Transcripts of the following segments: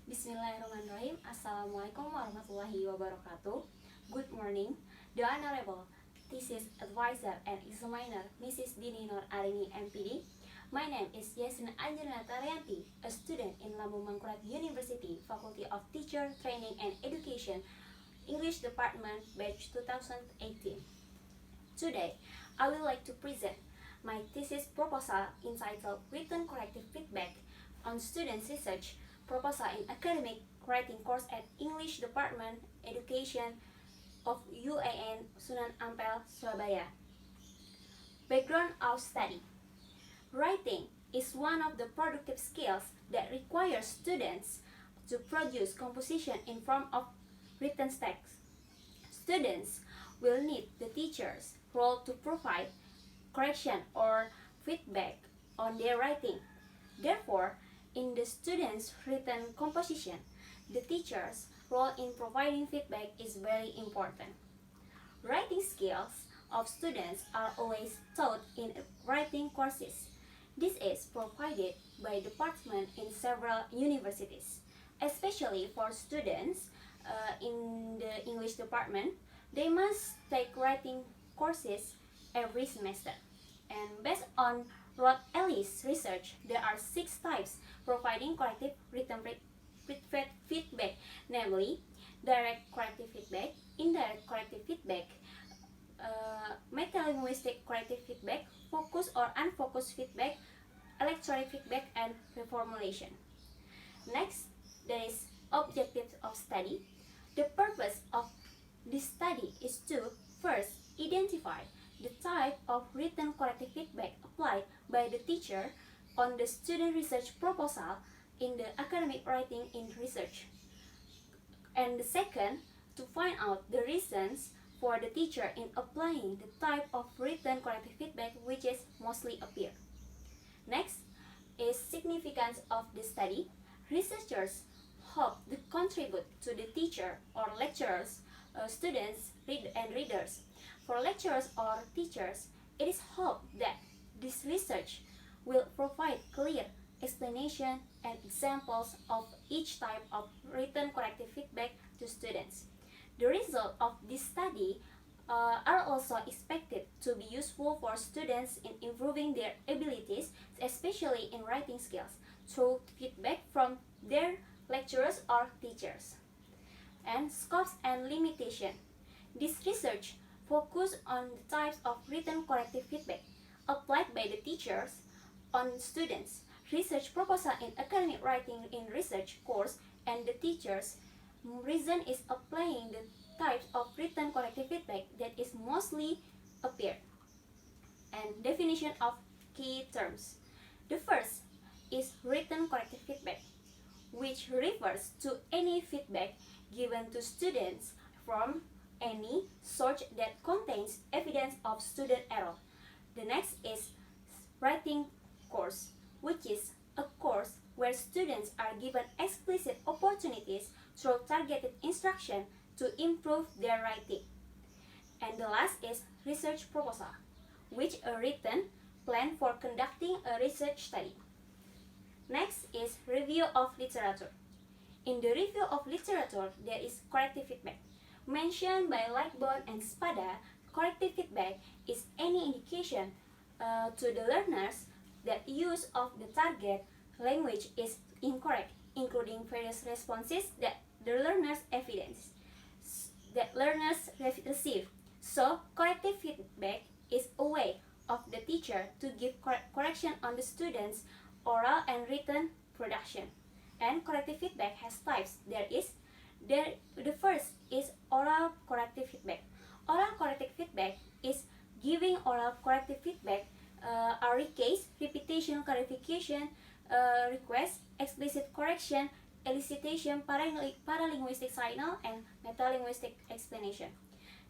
Bismillahirrahmanirrahim. Assalamualaikum warahmatullahi wabarakatuh. Good morning. The Honorable Thesis Advisor and Examiner Mrs. Dini Nur Arini MPD. My name is Yasmin Angelina Tarianti, a student in Lambung Mangkurat University, Faculty of Teacher Training and Education, English Department, batch 2018. Today, I would like to present my thesis proposal entitled Written Corrective Feedback on Students' Research Proposal in Academic Writing Course at English Department Education of UAN Sunan Ampel, Surabaya. Background of study. Writing is one of the productive skills that requires students to produce composition in form of written text. Students will need the teacher's role to provide correction or feedback on their writing. Therefore, in the student's written composition, the teacher's role in providing feedback is very important. Writing skills of students are always taught in writing courses. This is provided by department in several universities, especially for students in the English department. They must take writing courses every semester. And based on Rod Ellis research, there are 6 types providing corrective written feedback, namely direct corrective feedback, indirect corrective feedback, metalinguistic corrective feedback, focused or unfocused feedback, electronic feedback, and reformulation. Next, there is objectives of study. The purpose of this study is to first identify the type of written corrective feedback applied by the teacher on the student research proposal in the academic writing in research. And the second, to find out the reasons for the teacher in applying the type of written corrective feedback which is mostly appear. Next is significance of the study. Researchers hope to contribute to the teacher or lecturers, students, and readers. For lecturers or teachers, it is hoped that this research will provide clear explanation and examples of each type of written corrective feedback to students. The result of this study are also expected to be useful for students in improving their abilities, especially in writing skills, through feedback from their lecturers or teachers. And scopes and limitation. This research focus on the types of written corrective feedback applied by the teachers on students. Research proposal in academic writing in research course and the teachers' reason is applying the types of written corrective feedback that is mostly appeared. And definition of key terms. The first is written corrective feedback, which refers to any feedback given to students from any source that contains evidence of student error. The next is writing course, which is a course where students are given explicit opportunities through targeted instruction to improve their writing. And the last is research proposal, which a written plan for conducting a research study. Next is review of literature. In the review of literature, there is corrective feedback. Mentioned by Lightbound and Spada, corrective feedback is any indication to the learners that use of the target language is incorrect, including various responses that the learners receive. So, corrective feedback is a way of the teacher to give correction on the students' oral and written production. And corrective feedback has types. The first is oral corrective feedback. Oral corrective feedback is giving oral corrective feedback, case, repetition, clarification, request, explicit correction, elicitation, paralinguistic signal, and metalinguistic explanation.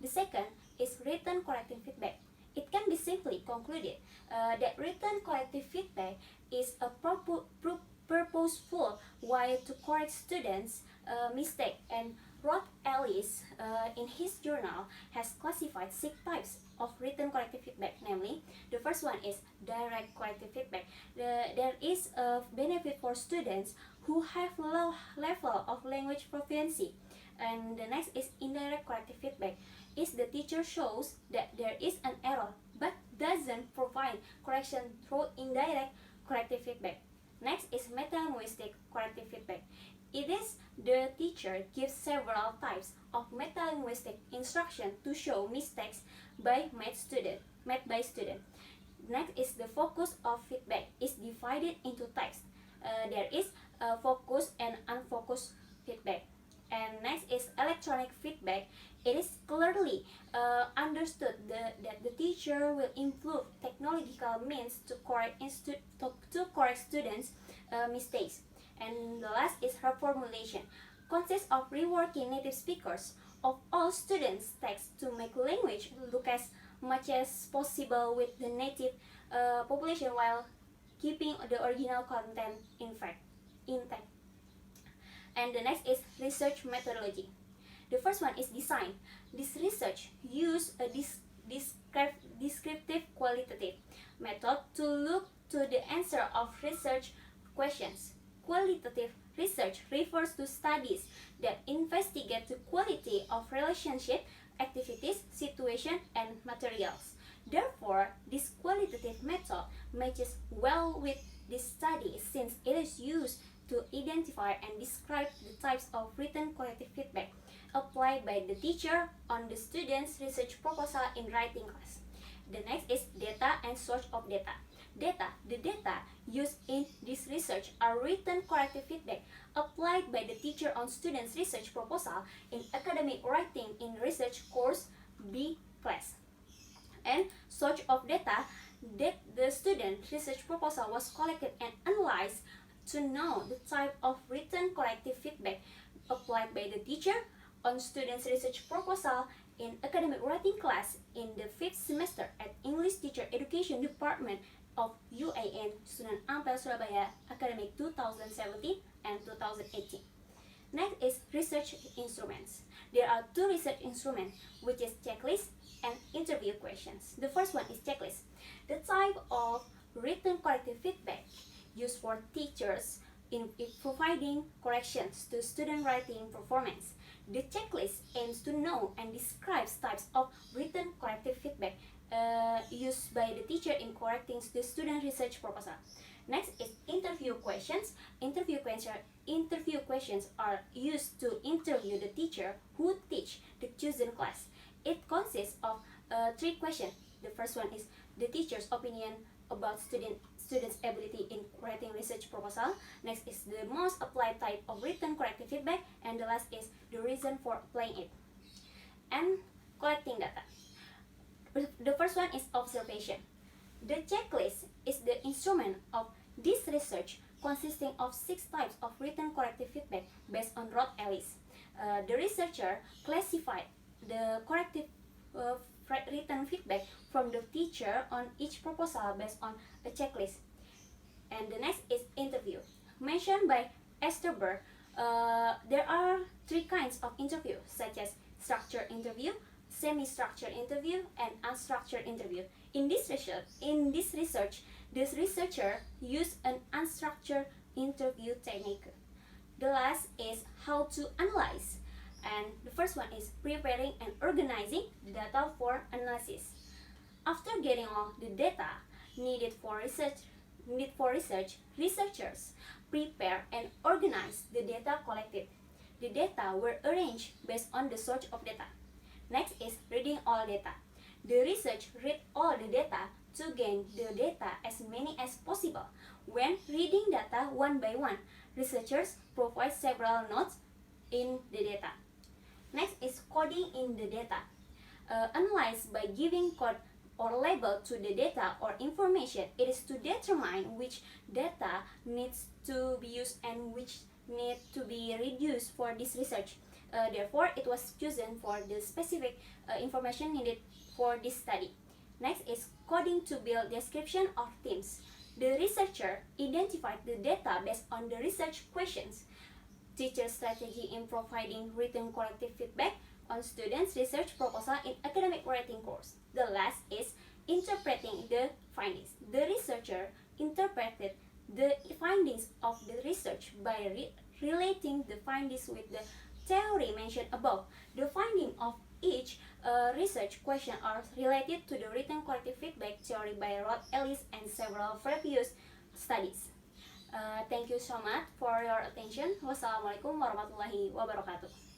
The second is written corrective feedback. It can be simply concluded that written corrective feedback is a purposeful way to correct students' mistake, and Rod Ellis in his journal has classified 6 types of written corrective feedback. Namely, the first one is direct corrective feedback. There is a benefit for students who have low level of language proficiency. And the next is indirect corrective feedback. Is the teacher shows that there is an error but doesn't provide correction through indirect corrective feedback. Next is metalinguistic corrective feedback. It is the teacher gives several types of metalinguistic instruction to show mistakes made by student. Next is the focus of feedback is divided into types. There is focus and unfocused feedback. And next is electronic feedback. It is clearly understood that the teacher will improve technological means to correct students' mistakes. And the last is reformulation. Consists of reworking native speakers of all students' text to make language look as much as possible with the native population while keeping the original content intact. And the next is research methodology. The first one is design. This research use a descriptive qualitative method to look to the answer of research questions. Qualitative research refers to studies that investigate the quality of relationship, activities, situation, and materials. Therefore, this qualitative method matches well with this study since it is used to identify and describe the types of written corrective feedback applied by the teacher on the student's research proposal in writing class. The next is data and source of data. The data used in this research are written corrective feedback applied by the teacher on student's research proposal in academic writing in research course B class. And source of data that the student research proposal was collected and analyzed to know the type of written corrective feedback applied by the teacher on students' research proposal in academic writing class in the 5th semester at English Teacher Education Department of UAN Student Ampel Surabaya Academic 2017 and 2018. Next is research instruments. There are two research instruments, which is checklist and interview questions. The first one is checklist. The type of written corrective feedback used for teachers in providing corrections to student writing performance. The checklist aims to know and describes types of written corrective feedback used by the teacher in correcting the student research proposal. Next is interview questions. Interview questions are used to interview the teacher who teach the chosen class. It consists of 3 questions. The first one is the teacher's opinion about students' ability in writing research proposal. Next is the most applied type of written corrective feedback, and the last is the reason for applying it. And collecting data. The first one is observation. The checklist is the instrument of this research consisting of 6 types of written corrective feedback based on Rod Ellis. The researcher classified the corrective written feedback from the teacher on each proposal based on a checklist. And the next is interview. Mentioned by Esther Berg, there are 3 kinds of interview, such as structured interview, semi-structured interview, and unstructured interview. In this research, this researcher used an unstructured interview technique. The last is how to analyze. And the first one is preparing and organizing the data for analysis. After getting all the data needed for research, researchers prepare and organize the data collected. The data were arranged based on the source of data. Next is reading all data. The research read all the data to gain the data as many as possible. When reading data one by one, researchers provide several notes in the data. Next is coding in the data. Analyze by giving code or label to the data or information. It is to determine which data needs to be used and which need to be reduced for this research. Therefore, it was chosen for the specific information needed for this study. Next is coding to build description of themes. The researcher identified the data based on the research questions. Teacher strategy in providing written corrective feedback on students' research proposal in academic writing course. The last is interpreting the findings. The researcher interpreted the findings of the research by relating the findings with the theory mentioned above. The finding of each research question are related to the written collective feedback theory by Rod Ellis and several previous studies. Thank you so much for your attention. Wassalamualaikum warahmatullahi wabarakatuh.